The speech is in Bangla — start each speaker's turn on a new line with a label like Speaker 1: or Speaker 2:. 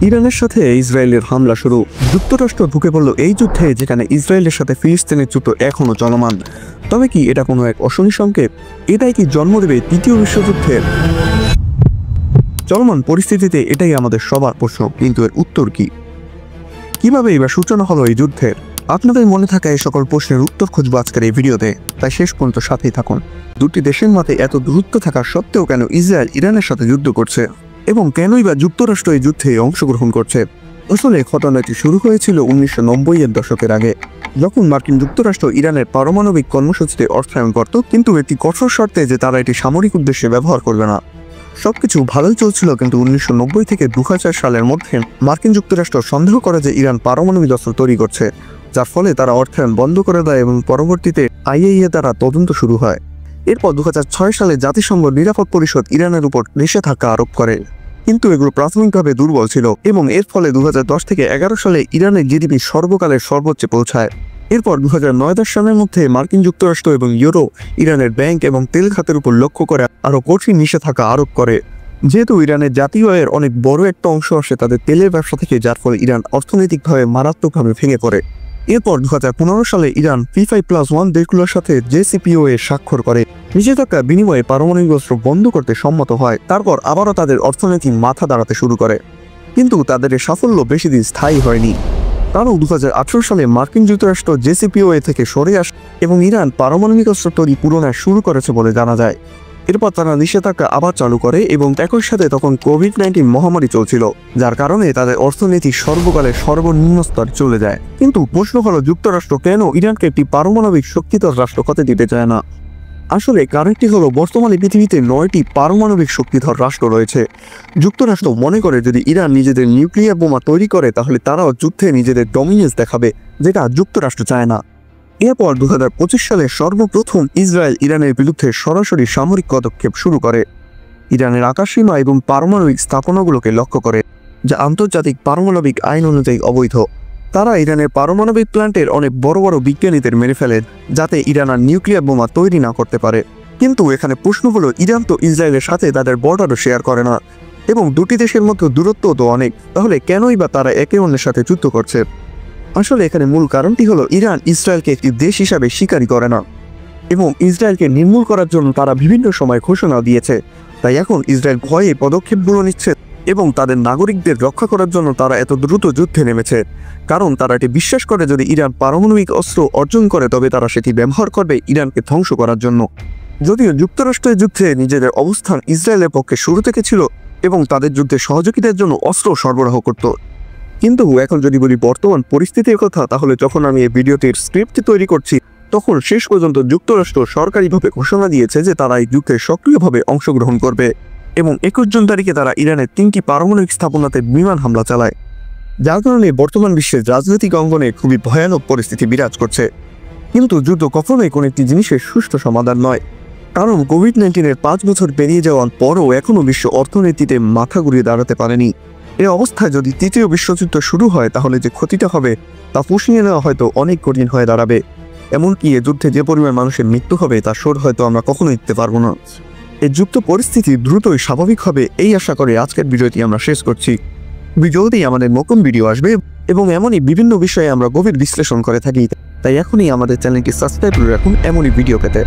Speaker 1: ইরানের সাথে ইসরায়েলের হামলা শুরু। যুক্তরাষ্ট্র ঢুকে পড়ল এই যুদ্ধে, যেখানে ইসরায়েলের সাথে ফিলিস্তিনের যুদ্ধ এখনও চলমান। তবে কি এটা কোনো এক অশনি সংকেত? এটাই কি জন্ম দেবে তৃতীয় বিশ্বযুদ্ধের? চলমান পরিস্থিতিতে এটাই আমাদের সবার প্রশ্ন, কিন্তু এর উত্তর কি? কিভাবে এবার সূচনা হলো এই যুদ্ধের? আপনাদের মনে থাকা এই সকল প্রশ্নের উত্তর খুঁজবো আজকের এই ভিডিওতে, তাই শেষ পর্যন্ত সাথেই থাকুন। দুটি দেশের মধ্যে এত দূরত্ব থাকা সত্ত্বেও কেন ইসরায়েল ইরানের সাথে যুদ্ধ করছে, এবং কেনই বা যুক্তরাষ্ট্র এই যুদ্ধে অংশগ্রহণ করছে? আসলে ঘটনাটি শুরু হয়েছিল 1990-এর দশকের আগে, যখন মার্কিন যুক্তরাষ্ট্র ইরানের পারমাণবিক কর্মসূচিতে অর্থায়ন করত, কিন্তু একটি কঠোর শর্তে যে তারা এটি সামরিক উদ্দেশ্যে ব্যবহার করবে না। সবকিছু ভালোই চলছিল, কিন্তু 1990 থেকে 2000 সালের মধ্যে মার্কিন যুক্তরাষ্ট্র সন্দেহ করে যে ইরান পারমাণবিক অস্ত্র তৈরি করছে, যার ফলে তারা অর্থায়ন বন্ধ করে দেয় এবং পরবর্তীতে IAEA দ্বারা তদন্ত শুরু হয়। এরপর 2006 সালে জাতিসংঘ নিরাপদ পরিষদ ইরানের উপর নিষেধাজ্ঞা আরোপ করে, কিন্তু এগুলো প্রাথমিকভাবে দুর্বল ছিল এবং এর ফলে 2010 থেকে 11 সালে ইরানের GDP সর্বকালের সর্বোচ্চে পৌঁছায়। এরপর 2009-10 সালের মধ্যে মার্কিন যুক্তরাষ্ট্র এবং ইউরো ইরানের ব্যাংক এবং তেল খাতের উপর লক্ষ্য করে আরও কঠিন নিষেধাজ্ঞা আরোপ করে। যেহেতু ইরানের জাতীয় আয়ের অনেক বড় একটা অংশ আসে তাদের তেলের ব্যবসা থেকে, যার ফলে ইরান অর্থনৈতিকভাবে মারাত্মকভাবে ভেঙে পড়ে। এরপর 2015 সালে ইরান P5+1 দেশগুলোর সাথে JCPOA স্বাক্ষর করে, নিষেধাজ্ঞার বিনিময়ে পারমাণবিক অস্ত্র বন্ধ করতে সম্মত হয়। তারপর আবারও তাদের অর্থনীতি মাথা দাঁড়াতে শুরু করে, কিন্তু তাদের এই সাফল্য বেশি দিন স্থায়ী হয়নি। কারণ 2018 সালে মার্কিন যুক্তরাষ্ট্র JCPOA থেকে সরে আসে এবং ইরান পারমাণবিক অস্ত্র তৈরি পুনরায় শুরু করেছে বলে জানা যায়। এরপর তারা নিষেধাজ্ঞা আবার চালু করে এবং একই সাথে তখন COVID-19 মহামারী চলছিল, যার কারণে তাদের অর্থনীতি সর্বকালের সর্বনিম্ন স্তরে চলে যায়। কিন্তু প্রশ্ন হলো, যুক্তরাষ্ট্র কেন ইরানকে একটি পারমাণবিক শক্তিধর রাষ্ট্র হতে দিতে চায় না? আসলে কারণটি হলো, বর্তমানে পৃথিবীতে 9টি পারমাণবিক শক্তিধর রাষ্ট্র রয়েছে। যুক্তরাষ্ট্র মনে করে যদি ইরান নিজেদের নিউক্লিয়ার বোমা তৈরি করে তাহলে তারাও যুদ্ধে নিজেদের ডমিনেন্স দেখাবে, যেটা যুক্তরাষ্ট্র চায় না। এরপর 2025 সালে সর্বপ্রথম ইসরায়েল ইরানের বিরুদ্ধে সরাসরি সামরিক পদক্ষেপ শুরু করে, ইরানের আকাশসীমা এবং পারমাণবিক স্থাপনাগুলোকে লক্ষ্য করে, যা আন্তর্জাতিক পারমাণবিক আইন অনুযায়ী অবৈধ। তারা ইরানের পারমাণবিক প্ল্যান্টের অনেক বড় বড় বিজ্ঞানীদের মেরে ফেলে, যাতে ইরান আর নিউক্লিয়ার বোমা তৈরি না করতে পারে। কিন্তু এখানে প্রশ্ন হলো, ইরান তো ইসরায়েলের সাথে তাদের বর্ডারও শেয়ার করে না, এবং দুটি দেশের মধ্যে দূরত্ব তো অনেক, তাহলে কেনই বা তারা একে অন্যের সাথে যুদ্ধ করছে? আসলে এখানে মূল কারণটি হলো, ইরান ইসরায়েলকে একটি দেশ হিসাবে স্বীকারই করে না, এবং ইসরায়েলকে নির্মূল করার জন্য তারা বিভিন্ন সময় ঘোষণা দিয়েছে। তাই এখন ইসরায়েল ভয়ে পদক্ষেপগুলো নিচ্ছে এবং তাদের নাগরিকদের রক্ষা করার জন্য তারা এত দ্রুত যুদ্ধে নেমেছে, কারণ তারা এটি বিশ্বাস করে যদি ইরান পারমাণবিক অস্ত্র অর্জন করে তবে তারা সেটি ব্যবহার করবে ইরানকে ধ্বংস করার জন্য। যদিও যুক্তরাষ্ট্রের যুদ্ধে নিজেদের অবস্থান ইসরায়েলের পক্ষে শুরু থেকে ছিল এবং তাদের যুদ্ধে সহযোগিতার জন্য অস্ত্র সরবরাহ করত, কিন্তু এখন যদি বলি বর্তমান পরিস্থিতির কথা, তাহলে যখন আমি এই ভিডিওটির স্ক্রিপ্ট তৈরি করছি তখন শেষ পর্যন্ত যুক্তরাষ্ট্র সরকারিভাবে ঘোষণা দিয়েছে যে তারা এই যুদ্ধে সক্রিয়ভাবে অংশগ্রহণ করবে, এবং 21 জুন তারিখে তারা ইরানের 3টি পারমাণবিক স্থাপনাতে বিমান হামলা চালায়, যার কারণে বর্তমান বিশ্বের রাজনৈতিক অঙ্গনে খুবই ভয়ানক পরিস্থিতি বিরাজ করছে। কিন্তু যুদ্ধ কখনোই কোনো একটি জিনিসের সুষ্ঠু সমাধান নয়, কারণ COVID-19-এর 5 বছর পেরিয়ে যাওয়ার পরও এখনও বিশ্ব অর্থনীতিতে মাথা ঘুরিয়ে দাঁড়াতে পারেনি। এই অবস্থায় যদি তৃতীয় বিশ্বযুদ্ধ শুরু হয় তাহলে যে ক্ষতিটা হবে তা পুষিয়ে নেওয়া হয়তো অনেক কঠিন হয়ে দাঁড়াবে। এমনকি এ যুদ্ধে যে পরিমাণ মানুষের মৃত্যু হবে তার শোধ হয়তো আমরা কখনোই দিতে পারবো না। এই যুদ্ধ পরিস্থিতি দ্রুতই স্বাভাবিক হবে এই আশা করে আজকের ভিডিওটি আমরা শেষ করছি। ভিডিওতেই আমাদের নতুন ভিডিও আসবে এবং এমনই বিভিন্ন বিষয়ে আমরা গভীর বিশ্লেষণ করে থাকি, তাই এখনই আমাদের চ্যানেলটি সাবস্ক্রাইব করে রাখুন এমনই ভিডিও পেতে।